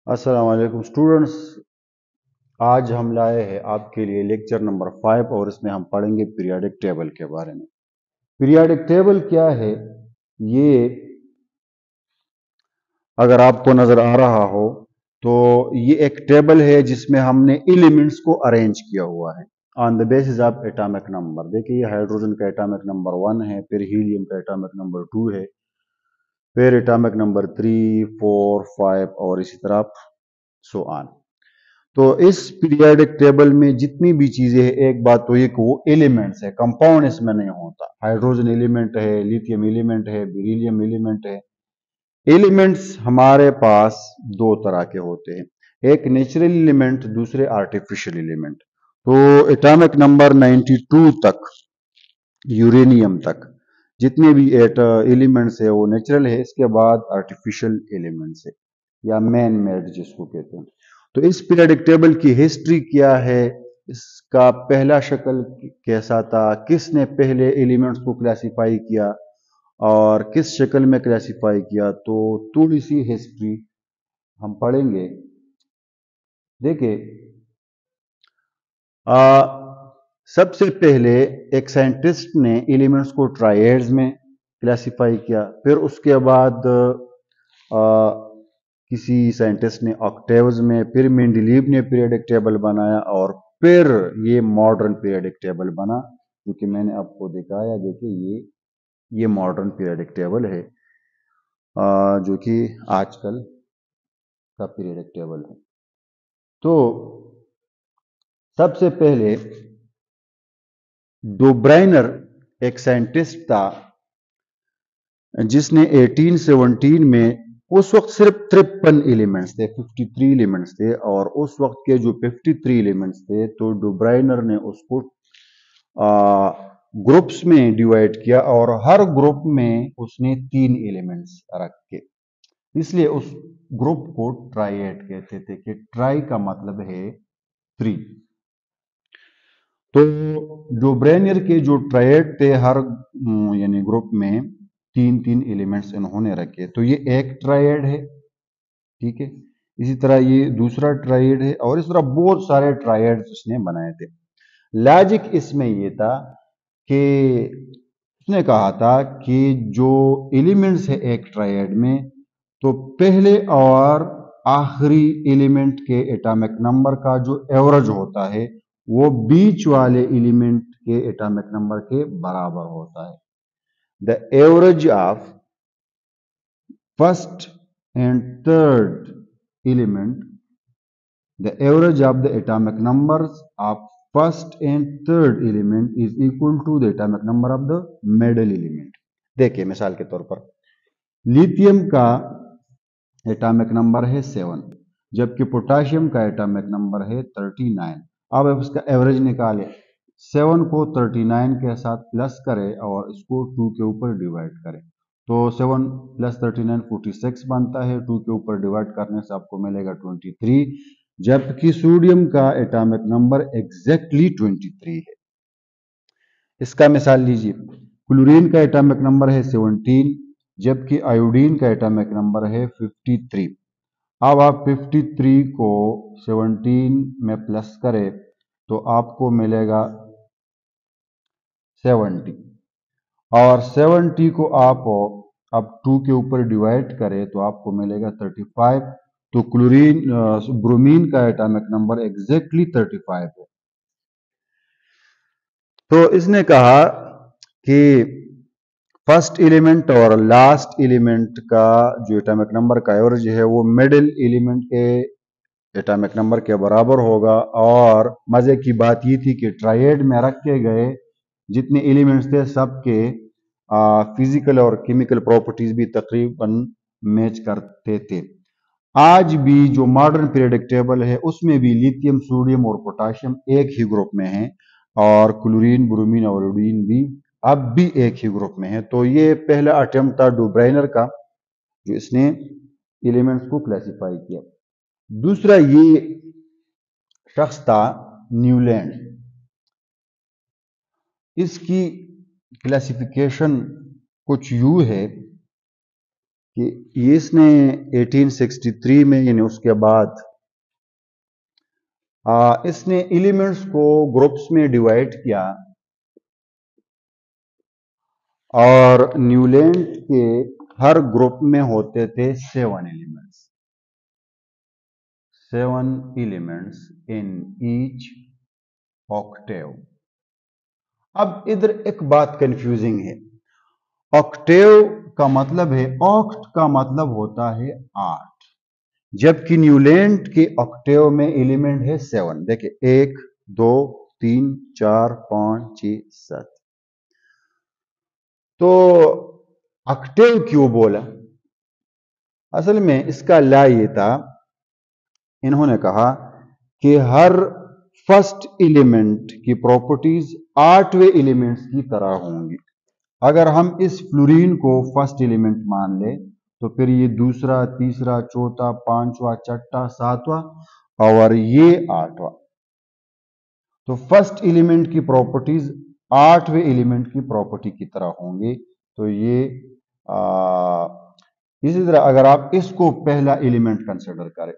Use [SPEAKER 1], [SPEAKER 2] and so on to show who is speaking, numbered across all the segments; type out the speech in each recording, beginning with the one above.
[SPEAKER 1] अस्सलाम वालेकुम स्टूडेंट्स। आज हम लाए हैं आपके लिए लेक्चर नंबर 5 और इसमें हम पढ़ेंगे पीरियोडिक टेबल के बारे में। पीरियोडिक टेबल क्या है? ये अगर आपको नजर आ रहा हो तो ये एक टेबल है जिसमें हमने एलिमेंट्स को अरेंज किया हुआ है on the basis of atomic number. देखिए ये हाइड्रोजन का एटॉमिक नंबर 1 है, फिर हीलियम का एटॉमिक नंबर 2 है, फिर एटॉमिक नंबर 3, 4, 5 और इसी तरह सो ऑन। तो इस पीरियोडिक टेबल में जितनी भी चीजें हैं, एक बात तो ये कि वो एलिमेंट्स है, कंपाउंड इसमें नहीं होता। हाइड्रोजन एलिमेंट है, लिथियम एलिमेंट है, बेरिलियम एलिमेंट है। एलिमेंट्स हमारे पास दो तरह के होते हैं, एक नेचुरल एलिमेंट, दूसरे आर्टिफिशियल एलिमेंट। तो एटॉमिक नंबर 92 तक, यूरेनियम तक जितने भी एलिमेंट्स है वो नेचुरल है। इसके बाद आर्टिफिशियल एलिमेंट्स है या मैन मेड जिसको कहते हैं। तो इस पीरियोडिक टेबल की हिस्ट्री क्या है, इसका पहला शक्ल कैसा था, किसने पहले एलिमेंट्स को क्लासिफाई किया और किस शक्ल में क्लासिफाई किया, तो थोड़ी सी हिस्ट्री हम पढ़ेंगे। देखिए, सबसे पहले एक साइंटिस्ट ने एलिमेंट्स को ट्राइएड्स में क्लासिफाई किया, फिर उसके बाद किसी साइंटिस्ट ने ऑक्टेव्स में, फिर मेंडलीव ने पीरियोडिक टेबल बनाया और फिर ये मॉडर्न पीरियोडिक टेबल बना, क्योंकि मैंने आपको दिखाया। देखिए ये मॉडर्न पीरियोडिक टेबल है, जो कि आजकल का पीरियोडिक टेबल है। तो सबसे पहले डोब्राइनर एक साइंटिस्ट था जिसने 1817 में, उस वक्त सिर्फ 53 एलिमेंट्स थे, 53 एलिमेंट्स थे, और उस वक्त के जो 53 एलिमेंट्स थे तो डुब्राइनर ने उसको ग्रुप्स में डिवाइड किया और हर ग्रुप में उसने 3 एलिमेंट्स रखे, इसलिए उस ग्रुप को ट्राइएड कहते थे कि ट्राई का मतलब है 3। तो डुब्राइनर के जो ट्राइएड थे, हर यानी ग्रुप में 3-3 एलिमेंट्स इन्होंने रखे, तो ये एक ट्राइएड है, ठीक है। इसी तरह ये दूसरा ट्राइएड है और इस तरह बहुत सारे ट्राइएड्स उसने बनाए थे। लॉजिक इसमें ये था कि उसने कहा था कि जो एलिमेंट्स है एक ट्राइएड में, तो पहले और आखिरी एलिमेंट के एटॉमिक नंबर का जो एवरेज होता है वो बीच वाले एलिमेंट के एटॉमिक नंबर के बराबर होता है। The average of first and third element, the average of the atomic numbers of first and third element is equal to the atomic number of the middle element। देखिए मिसाल के तौर पर लिथियम का एटॉमिक नंबर है 7, जबकि potassium का atomic number है 39। अब इसका एवरेज निकालें, 7 को 39 के साथ प्लस करें और इसको 2 के ऊपर डिवाइड करें, तो 7 प्लस 39 46 बनता है। 2 के ऊपर डिवाइड करने से आपको मिलेगा 23, जबकि सोडियम का एटॉमिक नंबर एग्जैक्टली 23 है। इसका मिसाल लीजिए, क्लोरीन का एटॉमिक नंबर है 17, जबकि आयोडीन का एटॉमिक नंबर है 53। अब आप 53 को 17 में प्लस करें तो आपको मिलेगा 70, और 70 को आप अब 2 के ऊपर डिवाइड करें तो आपको मिलेगा 35। तो क्लोरीन ब्रोमीन का एटॉमिक नंबर एग्जैक्टली 35 है। तो इसने कहा कि फर्स्ट एलिमेंट और लास्ट एलिमेंट का जो एटॉमिक नंबर का एवरेज है वो मिडिल एलिमेंट के एटॉमिक नंबर के बराबर होगा। और मजे की बात ये थी कि ट्राइएड में रखे गए जितने एलिमेंट्स थे सबके फिजिकल और केमिकल प्रॉपर्टीज भी तकरीबन मैच करते थे। आज भी जो मॉडर्न पीरियोडिक टेबल है उसमें भी लिथियम, सोडियम और पोटाशियम एक ही ग्रुप में हैं, और क्लोरीन, ब्रोमीन और आयोडीन भी अब भी एक ही ग्रुप में है। तो ये पहला अटेम्प्ट था डुब्राइनर का, जो इसने एलिमेंट्स को क्लासिफाई किया। दूसरा ये शख्स था न्यूलैंड। इसकी क्लासिफिकेशन कुछ यूं है कि ये इसने 1863 में यानी उसके बाद इसने एलिमेंट्स को ग्रुप्स में डिवाइड किया और न्यूलैंड के हर ग्रुप में होते थे 7 एलिमेंट्स इन ईच ऑक्टेव। अब इधर एक बात कंफ्यूजिंग है। ऑक्टेव का मतलब है, ऑक्ट का मतलब होता है 8, जबकि न्यूलैंड के ऑक्टेव में एलिमेंट है 7। देखिए 1 2 3 4 5 6 7। तो ऑक्टेव क्यों बोला? असल में इसका ला ये था, इन्होंने कहा कि हर फर्स्ट एलिमेंट की प्रॉपर्टीज 8वें एलिमेंट्स की तरह होंगी। अगर हम इस फ्लोरीन को फर्स्ट एलिमेंट मान ले तो फिर ये दूसरा, तीसरा, चौथा, पांचवा, छठा, सातवां और ये 8वां। तो फर्स्ट एलिमेंट की प्रॉपर्टीज 8वें एलिमेंट की प्रॉपर्टी की तरह होंगी। तो ये इसी तरह अगर आप इसको पहला एलिमेंट कंसिडर करें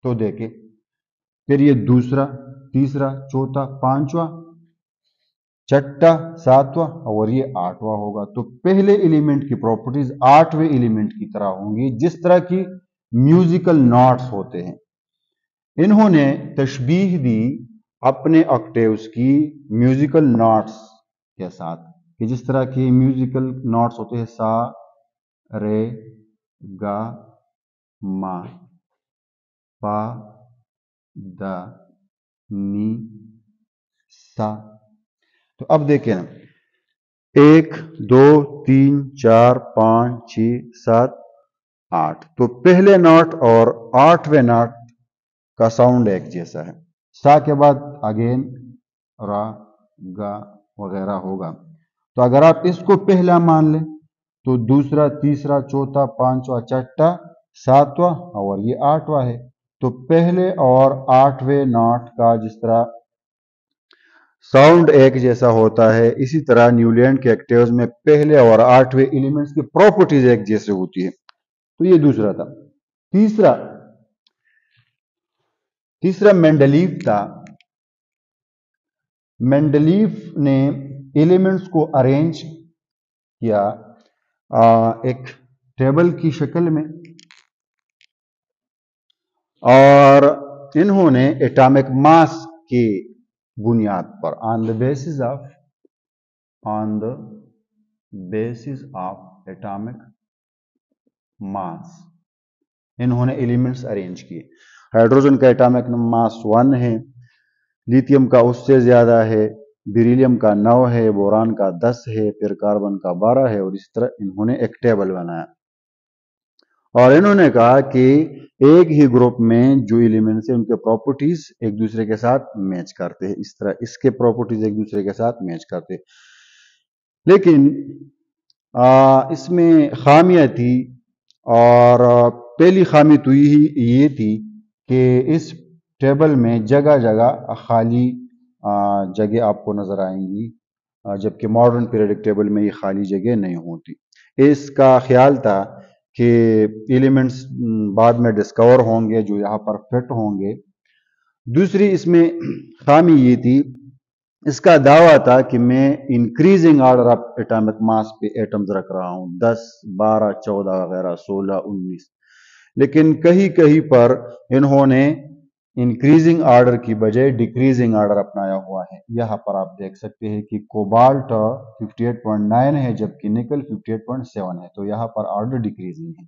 [SPEAKER 1] तो देखिए फिर ये दूसरा, तीसरा, चौथा, पांचवा, छठा, सातवां और ये 8वां होगा। तो पहले एलिमेंट की प्रॉपर्टीज 8वें एलिमेंट की तरह होंगी, जिस तरह की म्यूजिकल नोट्स होते हैं। इन्होंने तशबीह दी अपने ऑक्टेव्स की म्यूजिकल नोट्स के साथ, कि जिस तरह के म्यूजिकल नोट्स होते हैं सा, रे, गा, मा, पा, दा, नी, सा। तो अब देखें ना, 1 2 3 4 5 6 7 8। तो पहले नोट और 8वें नोट का साउंड एक जैसा है। सा के बाद अगेन रा, गा वगैरह होगा। तो अगर आप इसको पहला मान लें तो दूसरा, तीसरा, चौथा, पांचवा, छठा, सातवां और ये 8वां है। तो पहले और 8वें नोट का जिस तरह साउंड एक जैसा होता है, इसी तरह न्यूलैंड के ऑक्टेव्स में पहले और 8वें एलिमेंट्स की प्रॉपर्टीज एक जैसे होती है। तो ये दूसरा था। तीसरा मेंडलीफ था। मेंडलीफ ने एलिमेंट्स को अरेंज किया एक टेबल की शक्ल में, और इन्होंने एटॉमिक मास की बुनियाद पर on the basis of atomic mass इन्होंने एलिमेंट्स अरेंज किए। हाइड्रोजन का एटॉमिक मास 1 है, लिथियम का उससे ज्यादा है, बेरिलियम का 9 है, बोरान का 10 है, फिर कार्बन का 12 है, और इस तरह इन्होंने एक टेबल बनाया। और इन्होंने कहा कि एक ही ग्रुप में जो एलिमेंट्स है उनके प्रॉपर्टीज एक दूसरे के साथ मैच करते हैं। इस तरह इसके प्रॉपर्टीज एक दूसरे के साथ मैच करते हैं। लेकिन इसमें खामियां थी, और पहली खामी तो ये थी कि इस टेबल में जगह जगह खाली जगह आपको नजर आएंगी, जबकि मॉडर्न पीरियडिक टेबल में ये खाली जगह नहीं होती। इसका ख्याल था कि एलिमेंट्स बाद में डिस्कवर होंगे जो यहाँ पर फिट होंगे। दूसरी इसमें खामी ये थी, इसका दावा था कि मैं increasing order of atomic mass पे एटम्स रख रहा हूं, 10 12 14 वगैरह 16 19। लेकिन कहीं कहीं पर इन्होंने इंक्रीजिंग ऑर्डर की बजाय डिक्रीजिंग ऑर्डर अपनाया हुआ है। यहां पर आप देख सकते हैं कि कोबाल्ट 58.9 है जबकि निकल 58.7 है, तो यहां पर ऑर्डर डिक्रीजिंग है।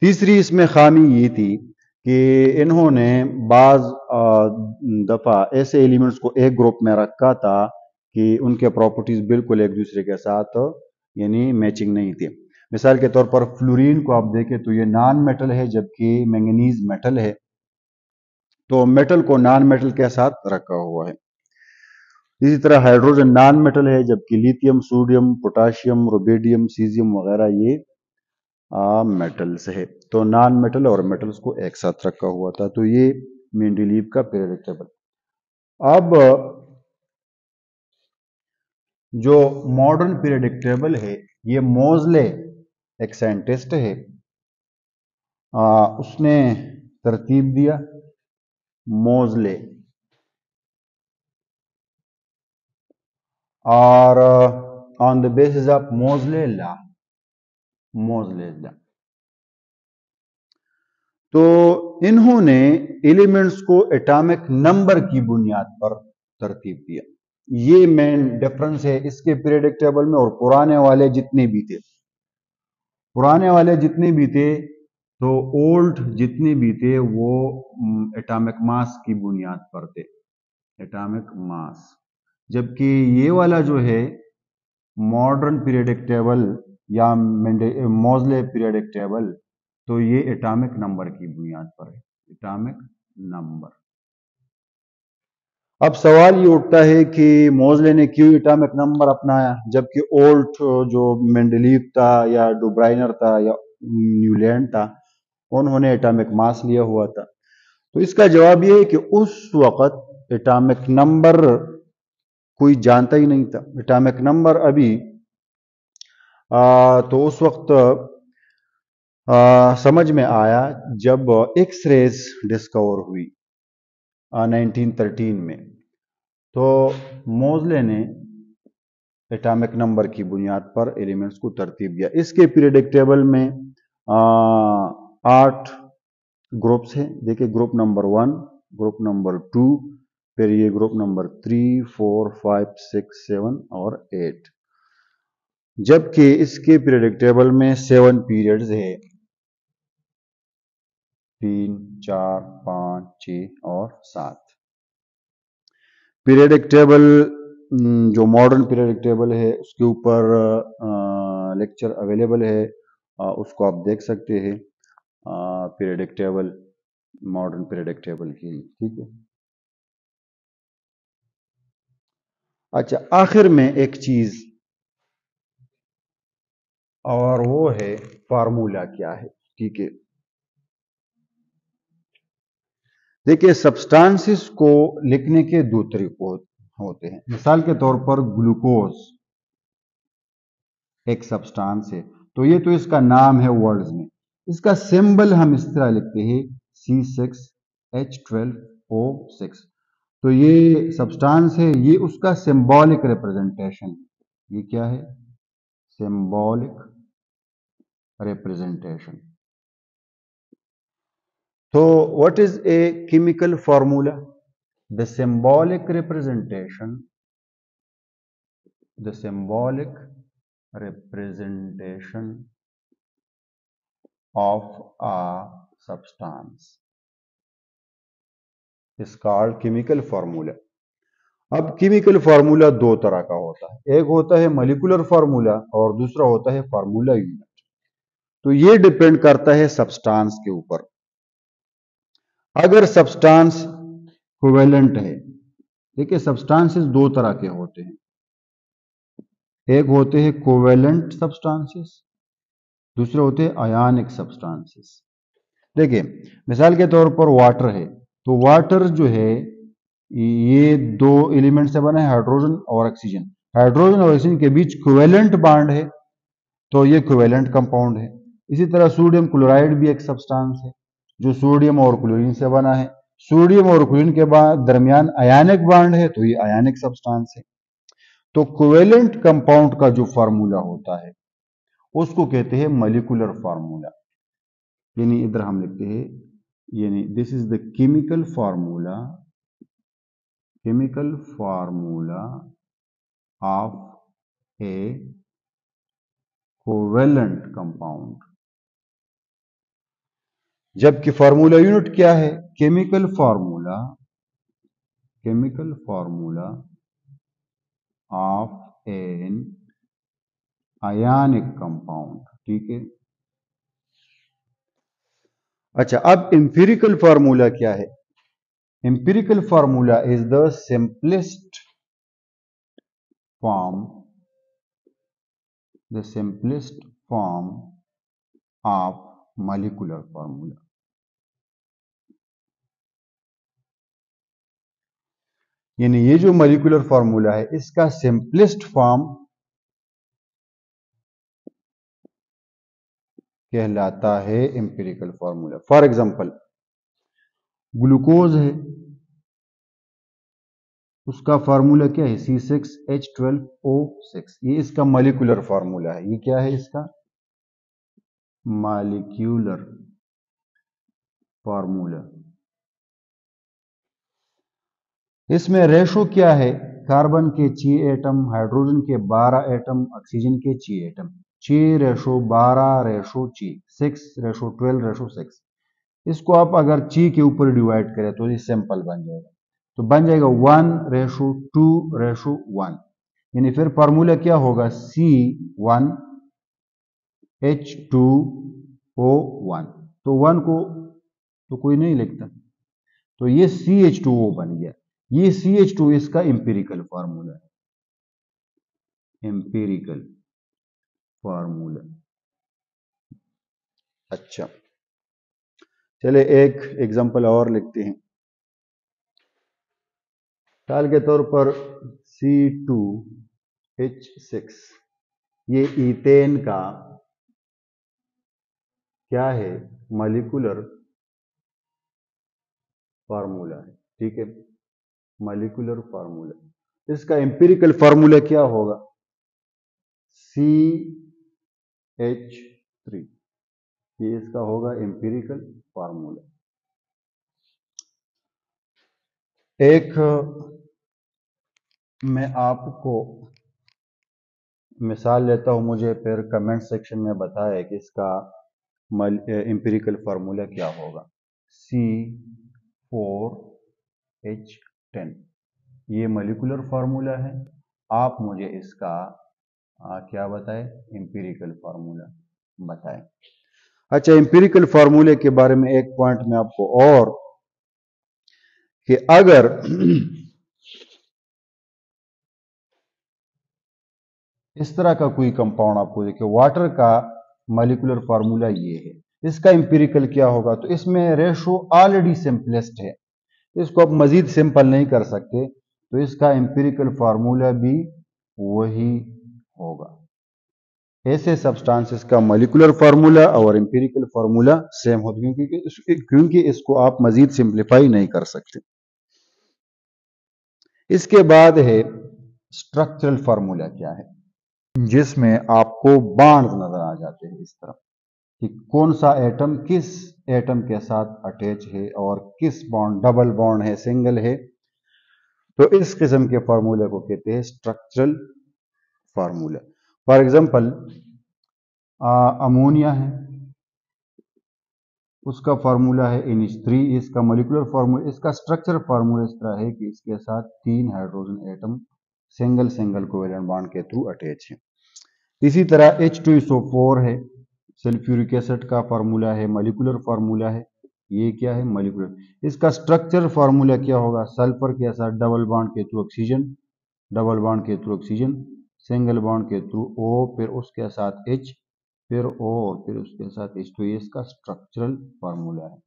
[SPEAKER 1] तीसरी इसमें खामी ये थी कि इन्होंने बाज दफा ऐसे एलिमेंट्स को एक ग्रुप में रखा था कि उनके प्रॉपर्टीज बिल्कुल एक दूसरे के साथ यानी मैचिंग नहीं थी। मिसाल के तौर पर फ्लोरीन को आप देखें तो ये नॉन मेटल है जबकि मैंगनीज मेटल है। तो मेटल को नॉन मेटल के साथ रखा हुआ है। इसी तरह हाइड्रोजन नॉन मेटल है जबकि lithium, sodium, potassium, rubidium, caesium वगैरह ये मेटल्स है। तो नॉन मेटल और मेटल्स को एक साथ रखा हुआ था। तो ये मेंडलीव का पीरियडिक टेबल। अब जो मॉडर्न पीरियडिक टेबल है, ये मोजले एक साइंटिस्ट है, उसने तरतीब दिया मोजले, और ऑन द बेसिस ऑफ मोजले लॉ, मोजले लॉ, तो इन्होंने एलिमेंट्स को एटॉमिक नंबर की बुनियाद पर तरतीब दिया। ये मेन डिफरेंस है इसके पीरियोडिक टेबल में और पुराने वाले जितने भी थे। पुराने वाले जितने भी थे, तो ओल्ड जितने भी थे वो एटॉमिक मास की बुनियाद पर थे, एटॉमिक मास। जबकि ये वाला जो है मॉडर्न पीरियोडिक टेबल या मोजले पीरियोडिक टेबल, तो ये एटॉमिक नंबर की बुनियाद पर है, एटॉमिक नंबर। अब सवाल ये उठता है कि मोजले ने क्यों एटॉमिक नंबर अपनाया, जबकि ओल्ट जो मेंडलीव था या डुब्राइनर था या न्यूलैंड था, उन्होंने एटॉमिक मास लिया हुआ था। तो इसका जवाब ये है कि उस वक्त एटॉमिक नंबर कोई जानता ही नहीं था। एटॉमिक नंबर अभी तो उस वक्त समझ में आया जब एक्स रेज डिस्कवर हुई 1913 में। तो मोजले ने एटॉमिक नंबर की बुनियाद पर एलिमेंट्स को तरतीब दिया। इसके पीरियोडिक टेबल में 8 ग्रुप्स हैं। देखिए, ग्रुप नंबर 1, ग्रुप नंबर 2, फिर ये ग्रुप नंबर 3, 4, 5, 6, 7 और 8। जबकि इसके पीरियोडिक टेबल में 7 पीरियड्स है, 3, 4, 5, 6 और 7। पीरियोडिक टेबल जो मॉडर्न पीरियोडिक टेबल है उसके ऊपर लेक्चर अवेलेबल है, उसको आप देख सकते हैं, periodic table, modern periodic table की। ठीक है। अच्छा, आखिर में एक चीज और वो है फार्मूला क्या है। ठीक है, देखिए सब्सटेंसेस को लिखने के दो तरीके होते हैं। मिसाल के तौर पर ग्लूकोज एक सब्सटेंस है, तो ये तो इसका नाम है वर्ड्स में। इसका सिंबल हम इस तरह लिखते हैं C6H12O6। तो ये सब्सटेंस है, ये उसका सिंबॉलिक रिप्रेजेंटेशन है। ये क्या है? Symbolic representation. तो what is a chemical formula? The symbolic representation, the symbolic representation of a substance is called chemical formula। अब केमिकल फार्मूला दो तरह का होता है, एक होता है मॉलिक्यूलर फार्मूला और दूसरा होता है फार्मूला यूनिट। तो ये डिपेंड करता है सब्सटेंस के ऊपर। अगर सब्सटेंस कोवेलेंट है, देखिए सब्सटेंसेस दो तरह के होते हैं, एक होते हैं कोवेलेंट सब्सटेंसेस, दूसरे होते हैं आयनिक सब्सटेंसेस। देखिए, मिसाल के तौर पर वाटर है, तो वाटर जो है ये दो एलिमेंट से बना है, हाइड्रोजन और ऑक्सीजन। हाइड्रोजन और ऑक्सीजन के बीच कोवेलेंट बॉन्ड है, तो ये कोवेलेंट कंपाउंड है। इसी तरह सोडियम क्लोराइड भी एक सब्सटेंस है जो सोडियम और क्लोरीन से बना है। सोडियम और क्लोरीन के बाद दरमियान आयनिक बॉन्ड है, तो ये आयनिक सब्सटेंस है। तो कोवेलेंट कंपाउंड का जो फार्मूला होता है उसको कहते हैं मॉलिक्यूलर फार्मूला। यानी इधर हम लिखते हैं, यानी this is the chemical formula, chemical formula of A covalent compound. जबकि फार्मूला यूनिट क्या है? Chemical formula, chemical formula of an ionic compound. ठीक है। अच्छा, अब एम्पिरिकल फार्मूला क्या है? Empirical formula is the simplest form, the simplest form of molecular formula। यानी ये जो मॉलिक्यूलर फार्मूला है इसका सिंपलेस्ट फॉर्म कहलाता है empirical formula. For example glucose है, उसका फार्मूला क्या है C6H12O6, ये इसका मॉलिक्यूलर फार्मूला है। ये क्या है इसका मॉलिक्यूलर फार्मूला। इसमें रेशो क्या है, कार्बन के 6 एटम, हाइड्रोजन के 12 एटम, ऑक्सीजन के 6 एटम, 6:12:6, 6:12:6। इसको आप अगर 6 के ऊपर डिवाइड करें तो ये सिंपल बन जाएगा, तो बन जाएगा 1:2:1, यानी फिर फार्मूला क्या होगा C1H2O1। तो 1 को तो कोई नहीं लिखता, तो ये CH2O बन गया। ये CH2 इसका एम्पिरिकल फार्मूला है, एम्पिरिकल फार्मूला। अच्छा, चले एक एग्जांपल और लिखते हैं। मिसाल के तौर पर C2H6, ये ईथेन का क्या है मॉलिक्यूलर फार्मूला है, ठीक है, मॉलिक्यूलर फार्मूला। इसका एम्पिरिकल फार्मूला क्या होगा CH3, ये इसका होगा एम्पिरिकल फार्मूला। एक मैं आपको मिसाल लेता हूं, मुझे फिर कमेंट सेक्शन में बताएं कि इसका एम्पिरिकल फार्मूला क्या होगा। C4H10, ये मॉलिक्यूलर फार्मूला है, आप मुझे इसका क्या बताएं एम्पिरिकल फार्मूला बताएं। अच्छा, एम्पिरिकल फार्मूले के बारे में एक पॉइंट में आपको और, कि अगर इस तरह का कोई कंपाउंड आपको देखे, वाटर का मॉलिक्यूलर फार्मूला ये है, इसका एम्पिरिकल क्या होगा, तो इसमें रेशो ऑलरेडी सिंपलेस्ट है, इसको आप मजीद सिंपल नहीं कर सकते, तो इसका एम्पिरिकल फार्मूला भी वही होगा। ऐसे सब्सटेंसेस का मॉलिक्यूलर फार्मूला और एम्पिरिकल फार्मूला सेम होता है, क्योंकि इसको आप मजीद सिंप्लीफाई नहीं कर सकते। इसके बाद है स्ट्रक्चरल फार्मूला क्या है, जिसमें आपको बॉन्ड नजर आ जाते हैं इस तरह कि कौन सा एटम किस एटम के साथ अटैच है और किस बॉन्ड, डबल बॉन्ड है, सिंगल है। तो इस किस्म के फार्मूले को कहते हैं structural formula. For example ammonia है, उसका फार्मूला है NH3, इसका मॉलिक्यूलर फार्मूला, इसका स्ट्रक्चर फार्मूला इस तरह है कि इसके साथ 3 hydrogen atom single covalent bond के थ्रू अटैच है। इसी तरह H2SO4 है, सल्फ्यूरिक एसिड का फार्मूला है, मॉलिक्यूलर फार्मूला है, ये क्या है मॉलिक्यूलर। इसका स्ट्रक्चर फार्मूला क्या होगा, सल्फर के साथ डबल बॉन्ड के थ्रू ऑक्सीजन, डबल बॉन्ड के थ्रू ऑक्सीजन, सिंगल बॉन्ड के थ्रू O, फिर उसके साथ H, फिर O और फिर उसके साथ H, तो ये इसका स्ट्रक्चरल फार्मूला है।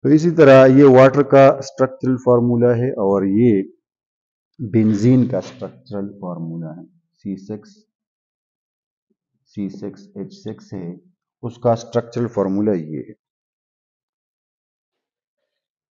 [SPEAKER 1] तो इसी तरह ये वाटर का स्ट्रक्चरल फार्मूला है और ये बेंजीन का स्ट्रक्चरल फार्मूला है। C6H6 है, उसका स्ट्रक्चरल फार्मूला ये है।